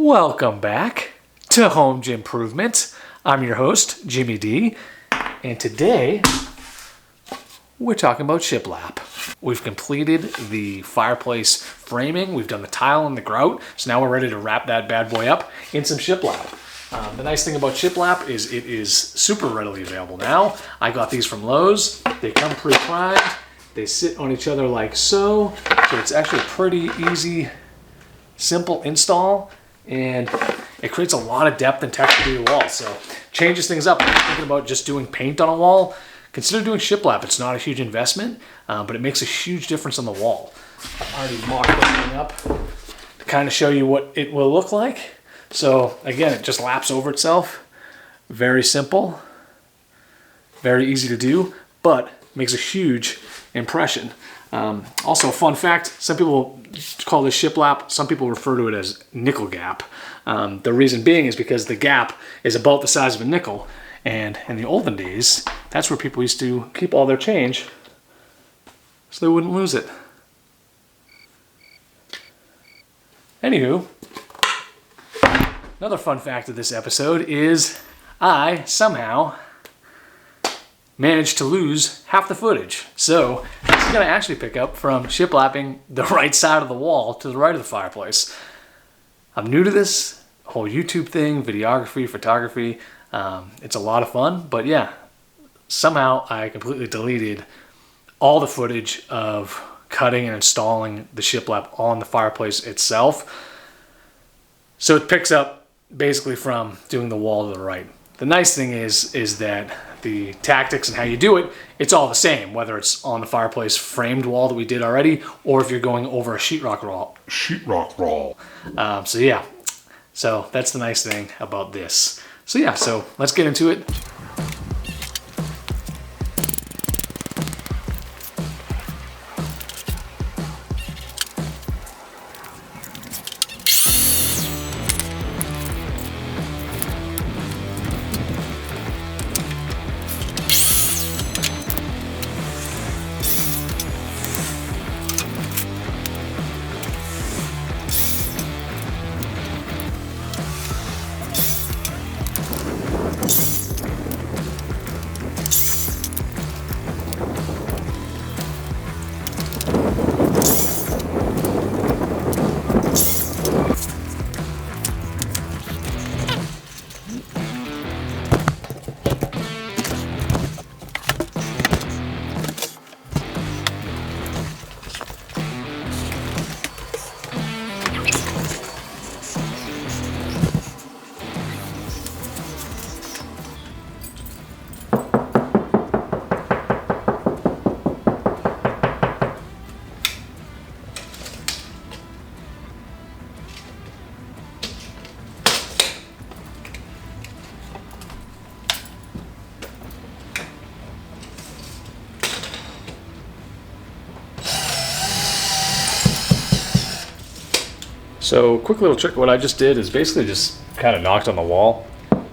Welcome back to Home Improvement. I'm your host, Jimmy D, and today we're talking about shiplap. We've completed the fireplace framing, we've done the tile and the grout, so now we're ready to wrap that bad boy up in some shiplap. The nice thing about shiplap is it is super readily available now. I got these from Lowe's. They come pre-primed. They sit on each other like so it's actually a pretty easy, simple install, and it creates a lot of depth and texture to your wall. So changes things up. If you're thinking about just doing paint on a wall, consider doing shiplap. It's not a huge investment, but it makes a huge difference on the wall. I've already mocked this thing up to kind of show you what it will look like. So again, it just laps over itself. Very simple, very easy to do, but makes a huge impression. Also, fun fact, some people call this shiplap, some people refer to it as nickel gap. The reason being is because the gap is about the size of a nickel, and in the olden days, that's where people used to keep all their change so they wouldn't lose it. Anywho, another fun fact of this episode is I somehow managed to lose half the footage. So this is going to actually pick up from shiplapping the right side of the wall to the right of the fireplace. I'm new to this whole YouTube thing, videography, photography. It's a lot of fun, but yeah, somehow I completely deleted all the footage of cutting and installing the shiplap on the fireplace itself. So it picks up basically from doing the wall to the right. The nice thing is that the tactics and how you do it, it's all the same, whether it's on the fireplace framed wall that we did already, or if you're going over a sheetrock roll. So yeah, so that's the nice thing about this. So yeah, so let's get into it. So quick little trick, what I just did is basically just kind of knocked on the wall. I'm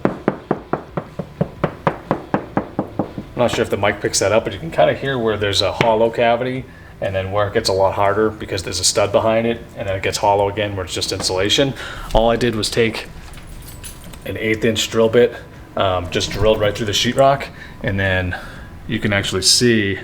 not sure if the mic picks that up, but you can kind of hear where there's a hollow cavity and then where it gets a lot harder because there's a stud behind it, and then it gets hollow again where it's just insulation. All I did was take an 1/8 inch drill bit, just drilled right through the sheetrock, and then you can actually see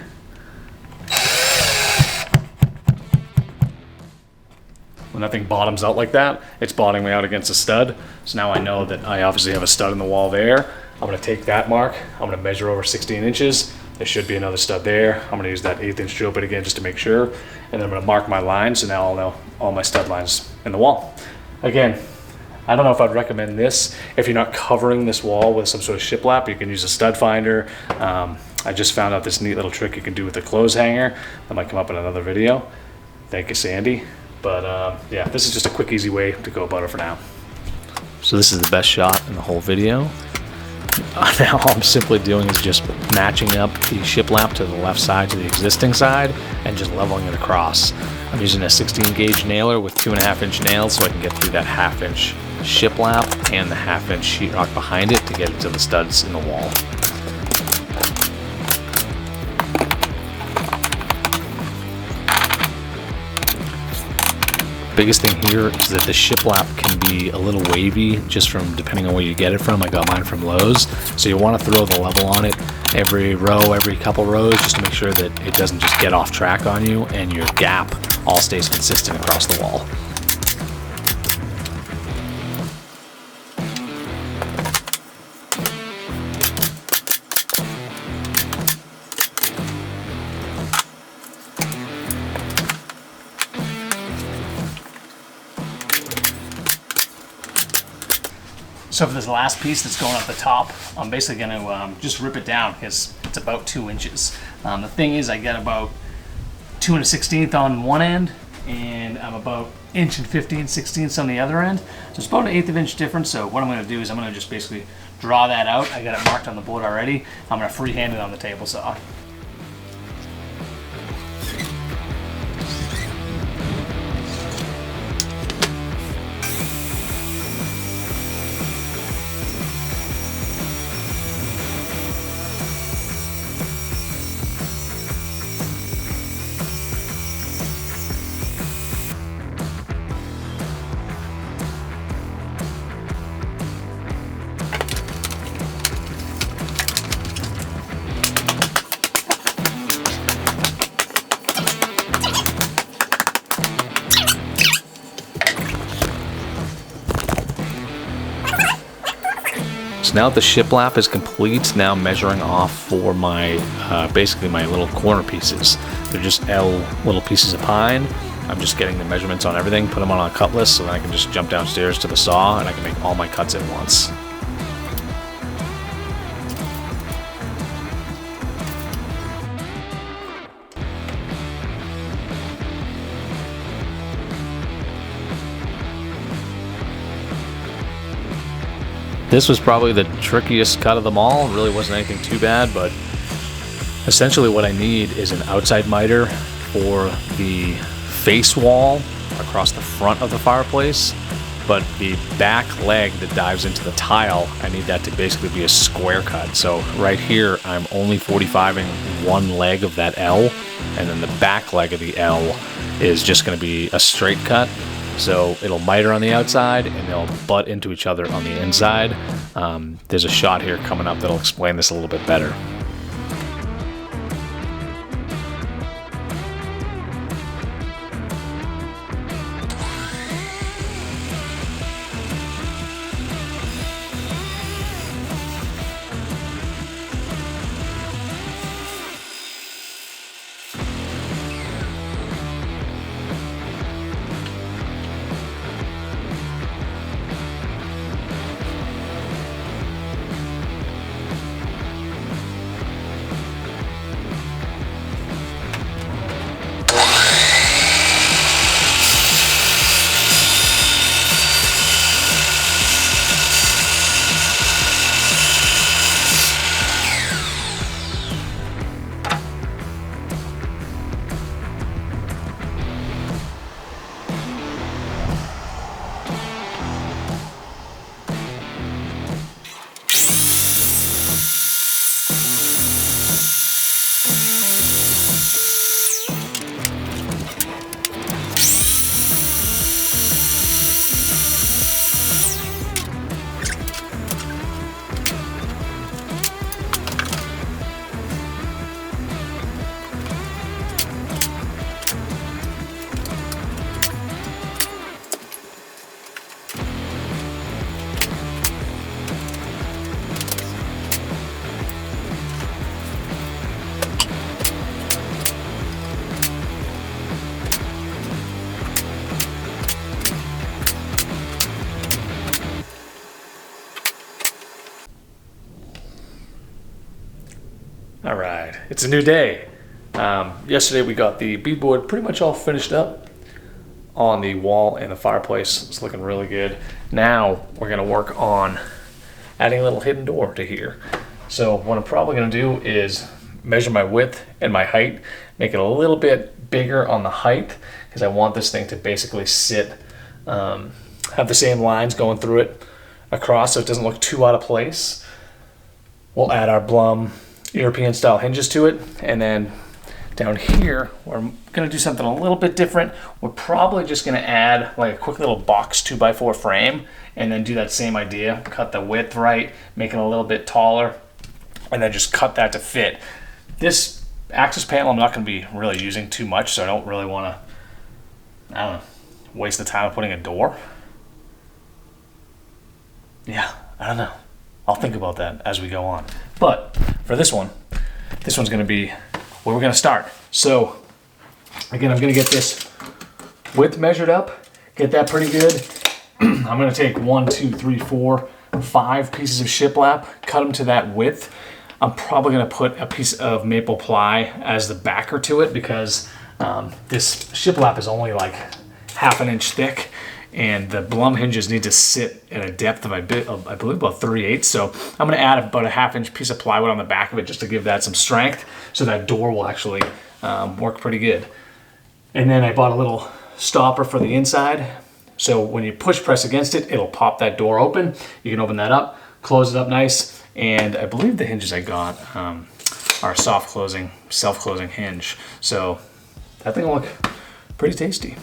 when that thing bottoms out like that, it's bottoming out against a stud. So now I know that I obviously have a stud in the wall there. I'm gonna take that mark, I'm gonna measure over 16 inches. There should be another stud there. I'm gonna use that 1/8 inch drill bit again just to make sure. And then I'm gonna mark my line, so now I'll know all my stud lines in the wall. Again, I don't know if I'd recommend this. If you're not covering this wall with some sort of shiplap, you can use a stud finder. I just found out this neat little trick you can do with a clothes hanger. That might come up in another video. Thank you, Sandy. But yeah, this is just a quick, easy way to go about it for now. So this is the best shot in the whole video. Now all I'm simply doing is just matching up the shiplap to the left side to the existing side and just leveling it across. I'm using a 16 gauge nailer with 2.5 inch nails so I can get through that 1/2 inch shiplap and the 1/2 inch sheetrock behind it to get it to the studs in the wall. Biggest thing here is that the shiplap can be a little wavy just from depending on where you get it from. I got mine from Lowe's. So you want to throw the level on it every row, every couple rows, just to make sure that it doesn't just get off track on you and your gap all stays consistent across the wall. So for this last piece that's going up the top, I'm basically going to just rip it down because it's about 2 inches. The thing is, I got about 2 1/16 on one end, and I'm about 1.15" on the other end. So it's about an 1/8 inch difference. So what I'm going to do is I'm going to just basically draw that out. I got it marked on the board already. I'm going to freehand it on the table saw. So now that the shiplap is complete, now I'm measuring off for my, basically my little corner pieces. They're just L little pieces of pine. I'm just getting the measurements on everything, put them on a cut list, so then I can just jump downstairs to the saw and I can make all my cuts at once. This was probably the trickiest cut of them all. It really wasn't anything too bad, but essentially what I need is an outside miter for the face wall across the front of the fireplace, but the back leg that dives into the tile, I need that to basically be a square cut. So right here, I'm only 45ing one leg of that L, and then the back leg of the L is just gonna be a straight cut. So it'll miter on the outside and they'll butt into each other on the inside. There's a shot here coming up that'll explain this a little bit better. All right, it's a new day. Yesterday we got the beadboard pretty much all finished up on the wall and the fireplace. It's looking really good. Now we're gonna work on adding a little hidden door to here. So what I'm probably gonna do is measure my width and my height, make it a little bit bigger on the height because I want this thing to basically sit, have the same lines going through it across so it doesn't look too out of place. We'll add our Blum European style hinges to it, and then Down here, we're gonna do something a little bit different. We're probably just gonna add like a quick little box 2x4 frame and then do that same idea. Cut the width right, make it a little bit taller, and then just cut that to fit. This access panel I'm not gonna be really using too much, so I don't really wanna, I don't know, waste the time of putting a door. Yeah, I don't know. I'll think about that as we go on. But for this one's gonna be where we're gonna start. So again, I'm gonna get this width measured up, get that pretty good. I'm gonna take 1, 2, 3, 4, 5 pieces of shiplap, cut them to that width. I'm probably gonna put a piece of maple ply as the backer to it because this shiplap is only like ½ an inch thick, and the Blum hinges need to sit at a depth of, I believe, about 3/8. So I'm gonna add about a ½ inch piece of plywood on the back of it just to give that some strength so that door will actually work pretty good. And then I bought a little stopper for the inside. So when you push press against it, it'll pop that door open. You can open that up, close it up nice. And I believe the hinges I got are soft closing, self-closing hinge. So that thing will look pretty tasty.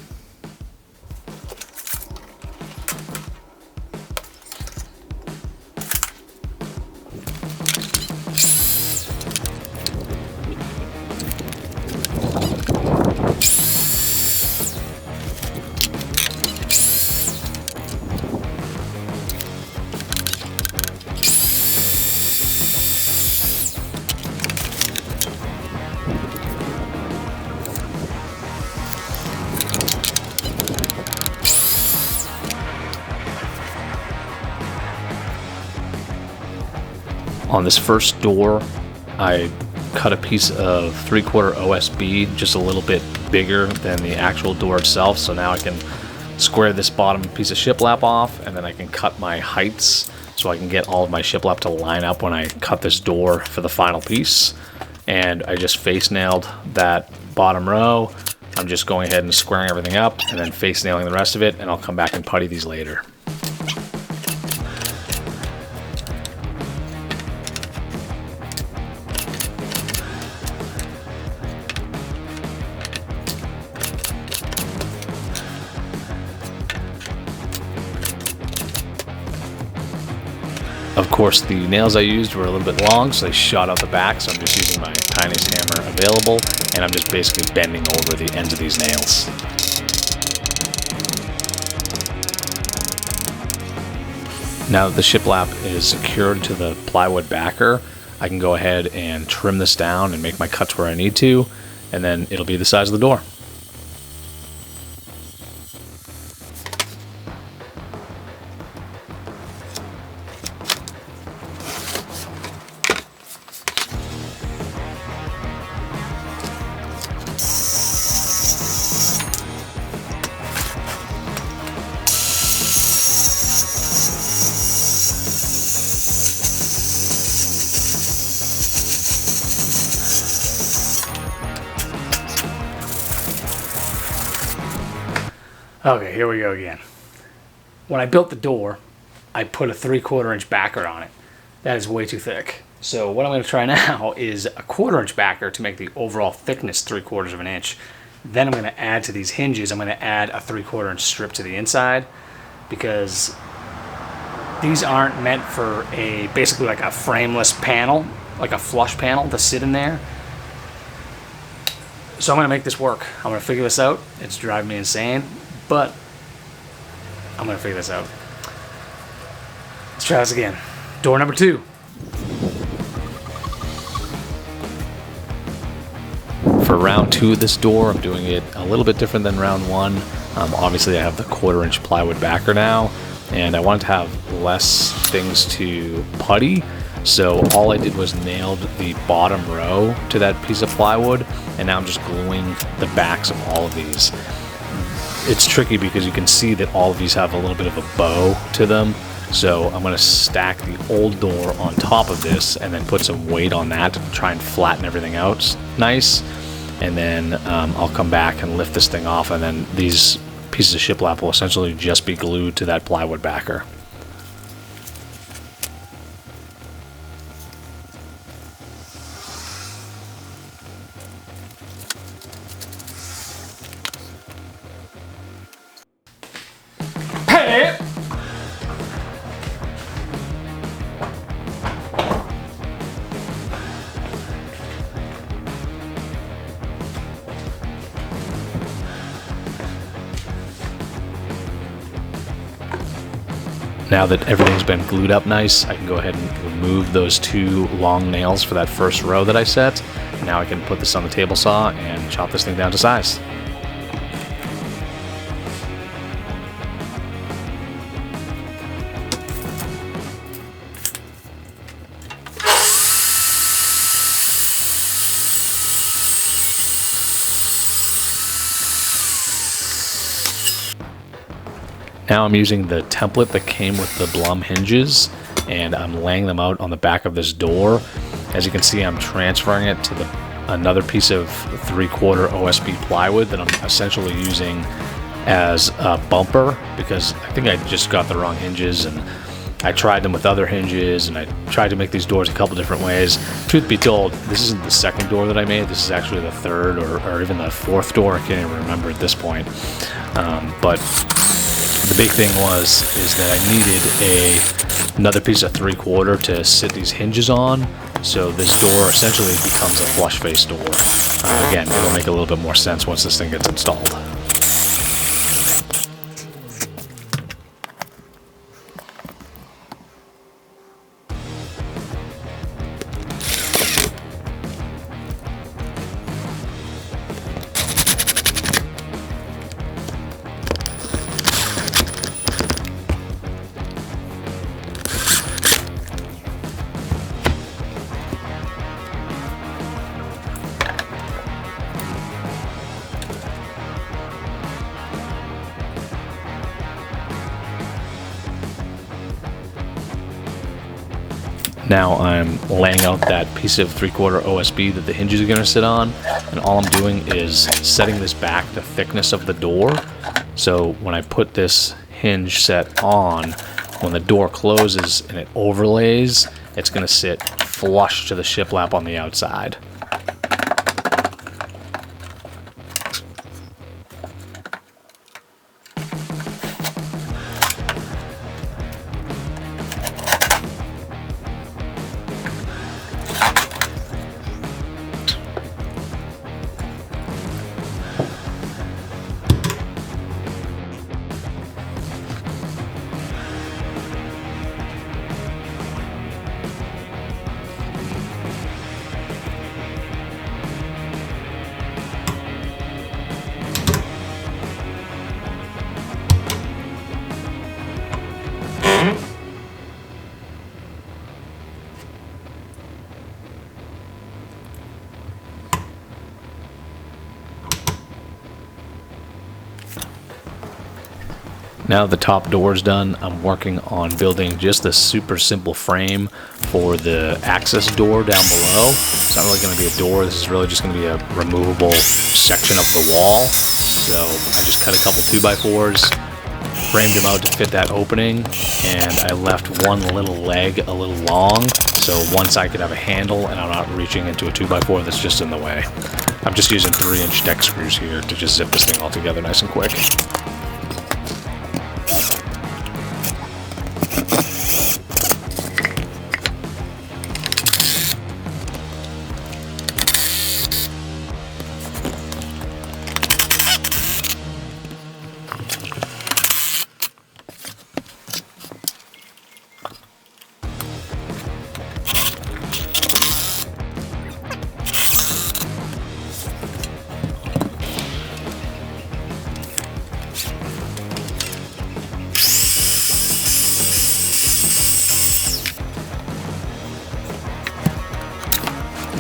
On this first door, I cut a piece of 3/4 OSB, just a little bit bigger than the actual door itself. So now I can square this bottom piece of shiplap off, and then I can cut my heights so I can get all of my shiplap to line up when I cut this door for the final piece. And I just face nailed that bottom row. I'm just going ahead and squaring everything up and then face nailing the rest of it, and I'll come back and putty these later. Of course, the nails I used were a little bit long, so they shot out the back, so I'm just using my tiniest hammer available, and I'm just basically bending over the ends of these nails. Now that the shiplap is secured to the plywood backer, I can go ahead and trim this down and make my cuts where I need to, and then it'll be the size of the door. Okay, here we go again. When I built the door, I put a 3/4 inch backer on it. That is way too thick. So what I'm going to try now is a 1/4 inch backer to make the overall thickness 3/4 of an inch. Then I'm going to add to these hinges, I'm going to add a 3/4 inch strip to the inside, because these aren't meant for a basically like a frameless panel, like a flush panel to sit in there. So I'm going to make this work. I'm going to figure this out. It's driving me insane, but I'm going to figure this out. Let's try this again. Door number 2. For round 2 of this door, I'm doing it a little bit different than round 1. Obviously, I have the 1/4 inch plywood backer now, and I wanted to have less things to putty. So all I did was nailed the bottom row to that piece of plywood, and now I'm just gluing the backs of all of these. It's tricky because you can see that all of these have a little bit of a bow to them. So I'm going to stack the old door on top of this and then put some weight on that to try and flatten everything out nice. And then I'll come back and lift this thing off, and then these pieces of shiplap will essentially just be glued to that plywood backer. Now that everything's been glued up nice, I can go ahead and remove those 2 long nails for that first row that I set. Now I can put this on the table saw and chop this thing down to size. Now I'm using the template that came with the Blum hinges, and I'm laying them out on the back of this door. As you can see, I'm transferring it to another piece of 3/4 OSB plywood that I'm essentially using as a bumper, because I think I just got the wrong hinges, and I tried them with other hinges, and I tried to make these doors a couple different ways. Truth be told, this isn't the second door that I made. This is actually the third or even the fourth door. I can't even remember at this point. But the big thing is that I needed another piece of 3/4 to sit these hinges on, so this door essentially becomes a flush face door. Again, it'll make a little bit more sense once this thing gets installed. Now I'm laying out that piece of 3/4 OSB that the hinges are going to sit on, and all I'm doing is setting this back the thickness of the door. So when I put this hinge set on, when the door closes and it overlays, it's going to sit flush to the shiplap on the outside. Now the top door is done, I'm working on building just a super simple frame for the access door down below. It's not really going to be a door, this is really just going to be a removable section of the wall. So I just cut a couple 2x4s, framed them out to fit that opening, and I left one little leg a little long, so once I could have a handle and I'm not reaching into a 2x4 that's just in the way. I'm just using 3-inch deck screws here to just zip this thing all together nice and quick.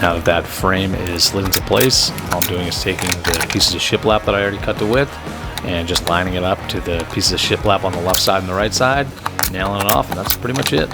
Now that that frame is slid into place, all I'm doing is taking the pieces of shiplap that I already cut to width and just lining it up to the pieces of shiplap on the left side and the right side, nailing it off, and that's pretty much it.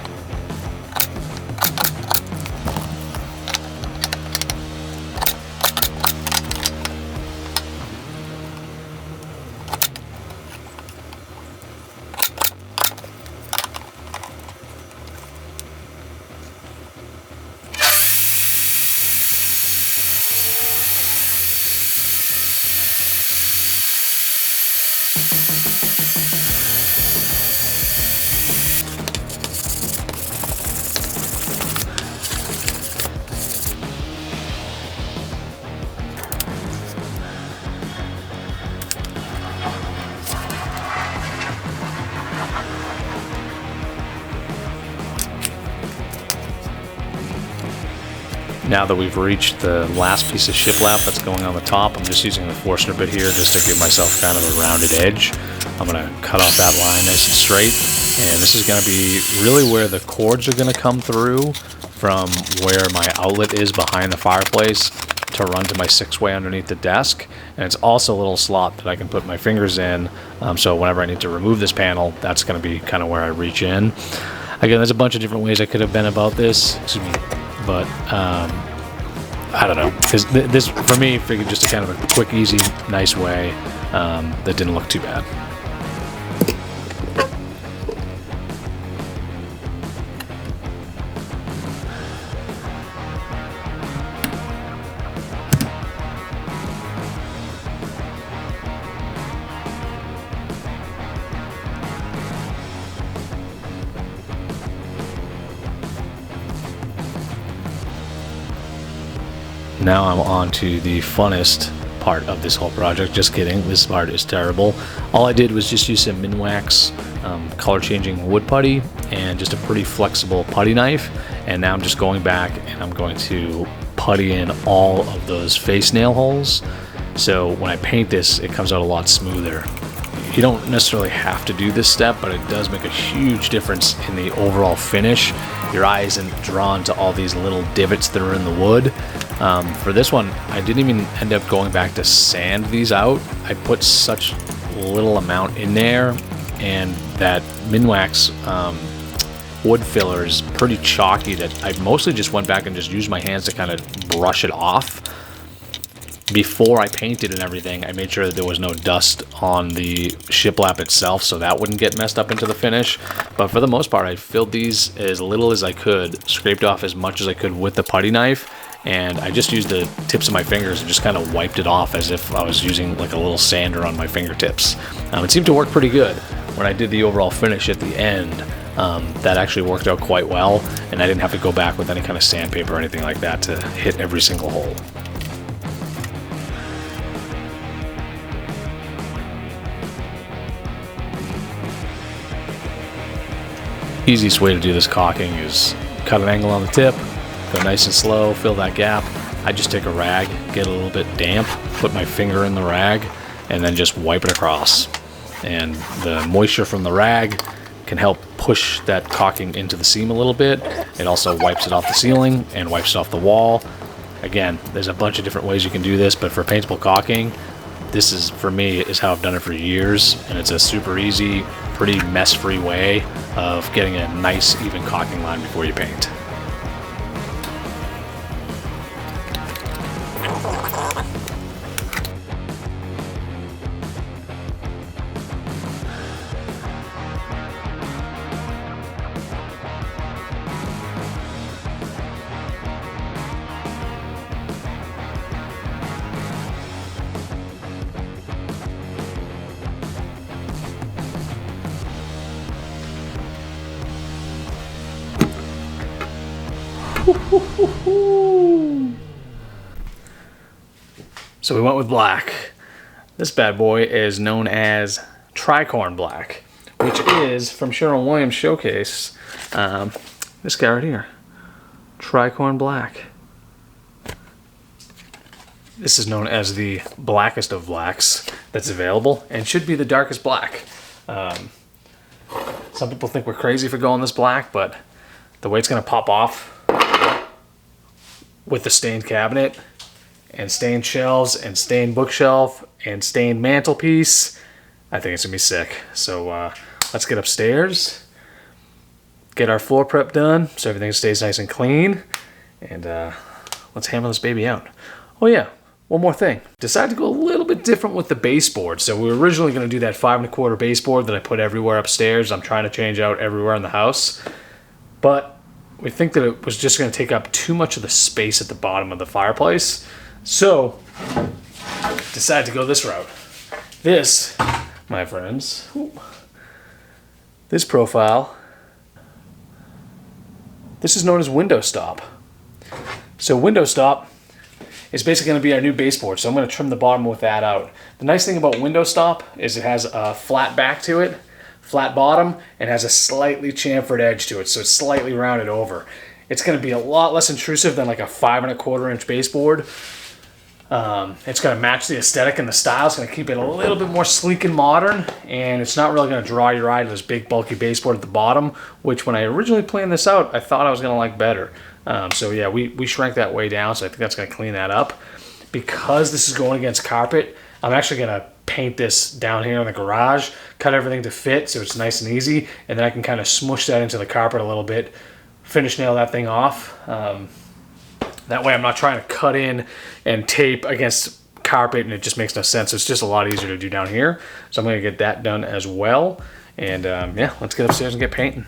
Now that we've reached the last piece of shiplap that's going on the top, I'm just using the Forstner bit here just to give myself kind of a rounded edge. I'm going to cut off that line nice and straight, and this is going to be really where the cords are going to come through from where my outlet is behind the fireplace to run to my 6-way underneath the desk. And it's also a little slot that I can put my fingers in, so whenever I need to remove this panel, that's going to be kind of where I reach in. Again, there's a bunch of different ways I could have been about this, but I don't know. This for me, figured just a kind of a quick, easy, nice way that didn't look too bad. Now I'm on to the funnest part of this whole project. Just kidding, this part is terrible. All I did was just use some Minwax color changing wood putty and just a pretty flexible putty knife. And now I'm just going back and I'm going to putty in all of those face nail holes. So when I paint this, it comes out a lot smoother. You don't necessarily have to do this step, but it does make a huge difference in the overall finish. Your eye isn't drawn to all these little divots that are in the wood. For this one, I didn't even end up going back to sand these out. I put such little amount in there, and that Minwax wood filler is pretty chalky that I mostly just went back and just used my hands to kind of brush it off. Before I painted and everything, I made sure that there was no dust on the shiplap itself, so that wouldn't get messed up into the finish. But for the most part, I filled these as little as I could, scraped off as much as I could with the putty knife, and I just used the tips of my fingers and just kind of wiped it off as if I was using like a little sander on my fingertips. It seemed to work pretty good. When I did the overall finish at the end, that actually worked out quite well, and I didn't have to go back with any kind of sandpaper or anything like that to hit every single hole. Easiest way to do this caulking is cut an angle on the tip, go nice and slow, fill that gap. I just take a rag, get a little bit damp, put my finger in the rag, and then just wipe it across. And the moisture from the rag can help push that caulking into the seam a little bit. It also wipes it off the ceiling and wipes it off the wall. Again, there's a bunch of different ways you can do this, but for paintable caulking, this is, for me, is how I've done it for years, and it's a super easy, pretty mess-free way of getting a nice, even caulking line before you paint. So we went with black. This bad boy is known as Tricorn Black, which is from Sherwin-Williams Showcase. This guy right here, Tricorn Black. This is known as the blackest of blacks that's available and should be the darkest black. Some people think we're crazy for going this black, but the way it's gonna pop off with the stained cabinet and stained shelves and stained bookshelf and stained mantelpiece, I think it's gonna be sick. So let's get upstairs, get our floor prep done so everything stays nice and clean, and let's hammer this baby out. Oh yeah, one more thing. Decided to go a little bit different with the baseboard. So we were originally gonna do that 5 1/4 baseboard that I put everywhere upstairs. I'm trying to change out everywhere in the house, but we think that it was just gonna take up too much of the space at the bottom of the fireplace. So decided to go this route. This, my friends, this profile, this is known as window stop. So window stop is basically going to be our new baseboard. So I'm going to trim the bottom with that out. The nice thing about window stop is it has a flat back to it, flat bottom, and has a slightly chamfered edge to it. So it's slightly rounded over. It's going to be a lot less intrusive than like a 5¼ inch baseboard. It's going to match the aesthetic and the style. It's going to keep it a little bit more sleek and modern, and it's not really going to draw your eye to this big bulky baseboard at the bottom, which when I originally planned this out, I thought I was going to like better. So yeah, we shrank that way down, so I think that's going to clean that up. Because this is going against carpet, I'm actually going to paint this down here in the garage, cut everything to fit so it's nice and easy, and then I can kind of smush that into the carpet a little bit, finish nail that thing off. That way I'm not trying to cut in and tape against carpet and it just makes no sense. It's just a lot easier to do down here. So I'm going to get that done as well. And yeah, let's get upstairs and get painting.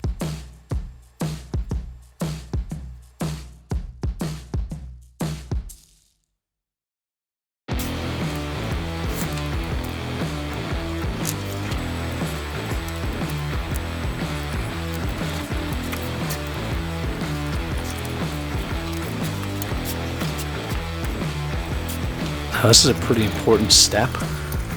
This is a pretty important step.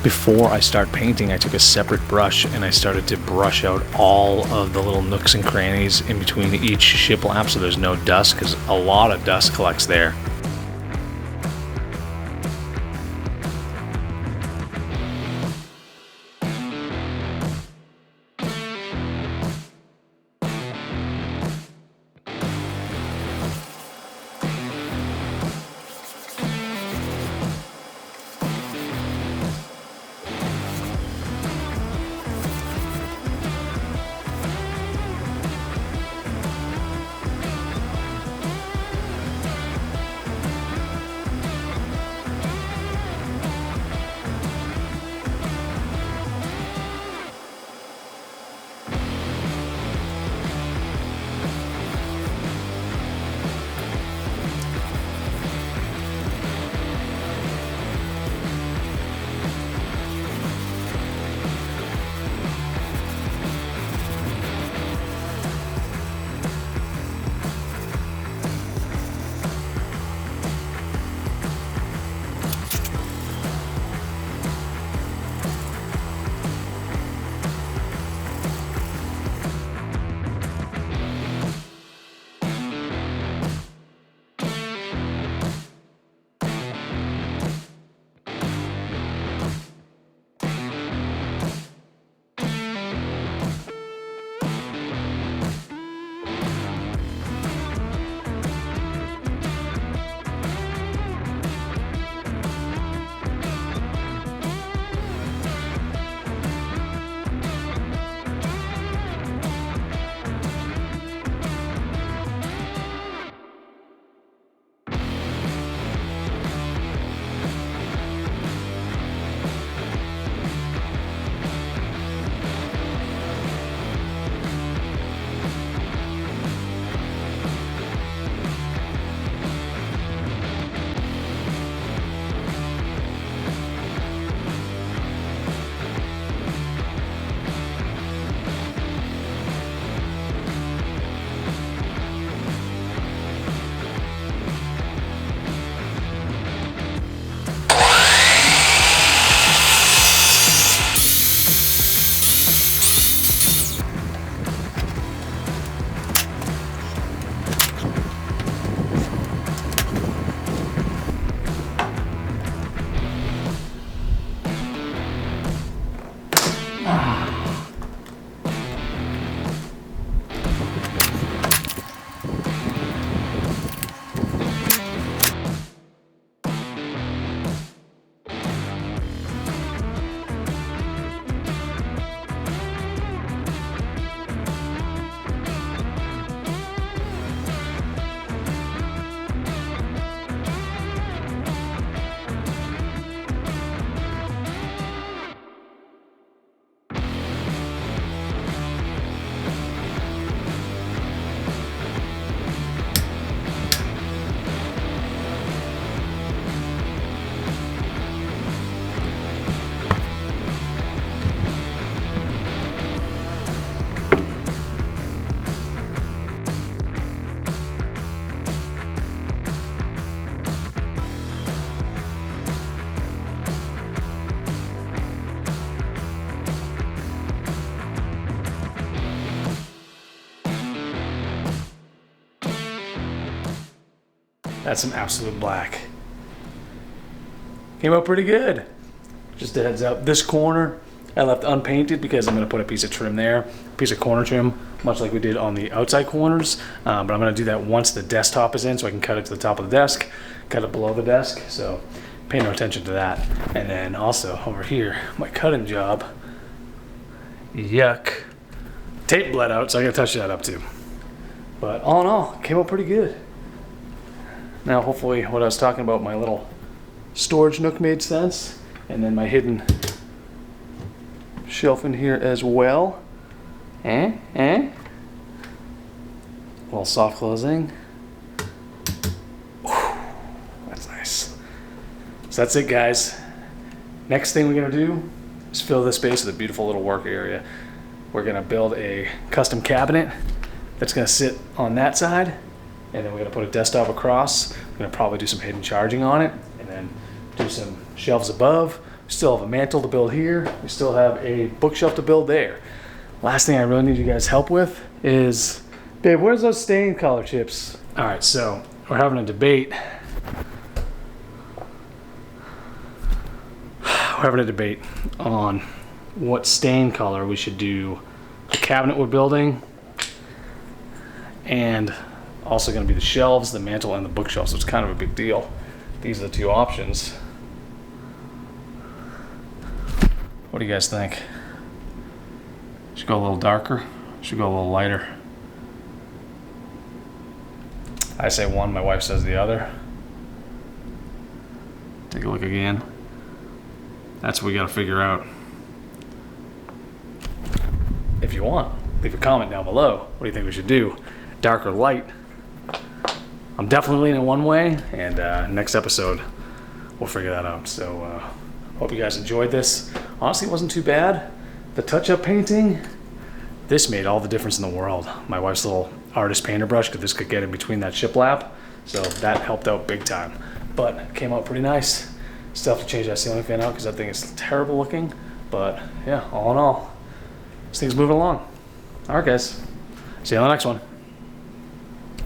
Before I start painting, I took a separate brush and I started to brush out all of the little nooks and crannies in between each shiplap so there's no dust, because a lot of dust collects there. That's some absolute black. Came out pretty good. Just a heads up, this corner I left unpainted because I'm gonna put a piece of trim there, a piece of corner trim, much like we did on the outside corners. But I'm gonna do that once the desktop is in, so I can cut it to the top of the desk, cut it below the desk. So pay no attention to that. And then also over here, my cutting job, yuck, tape bled out, so I gotta touch that up too. But all in all, came out pretty good. Now hopefully what I was talking about, my little storage nook made sense. And then my hidden shelf in here as well. Little soft closing. Whew, that's nice. So that's it, guys. Next thing we're gonna do is fill this space with a beautiful little work area. We're gonna build a custom cabinet that's gonna sit on that side, and then we're gonna put a desktop across. We're gonna probably do some hidden charging on it, and then do some shelves above. We still have a mantle to build here. We still have a bookshelf to build there. Last thing I really need you guys' help with is, babe, where's those stain color chips? All right, so we're having a debate. We're having a debate on what stain color we should do the cabinet we're building, and also going to be the shelves, the mantle, and the bookshelf. So it's kind of a big deal. These are the two options. What do you guys think? Should go a little darker? Should go a little lighter? I say one, my wife says the other. Take a look again. That's what we gotta figure out. If you want, leave a comment down below. What do you think we should do? Dark or light? I'm definitely leaning one way, and next episode we'll figure that out. So hope you guys enjoyed this. Honestly, it wasn't too bad. The touch-up painting, this made all the difference in the world. My wife's little artist painter brush, because this could get in between that shiplap, so that helped out big time. But it came out pretty nice. Still have to change that ceiling fan out because that thing is terrible looking. But yeah, all in all, this thing's moving along. All right, guys. See you on the next one.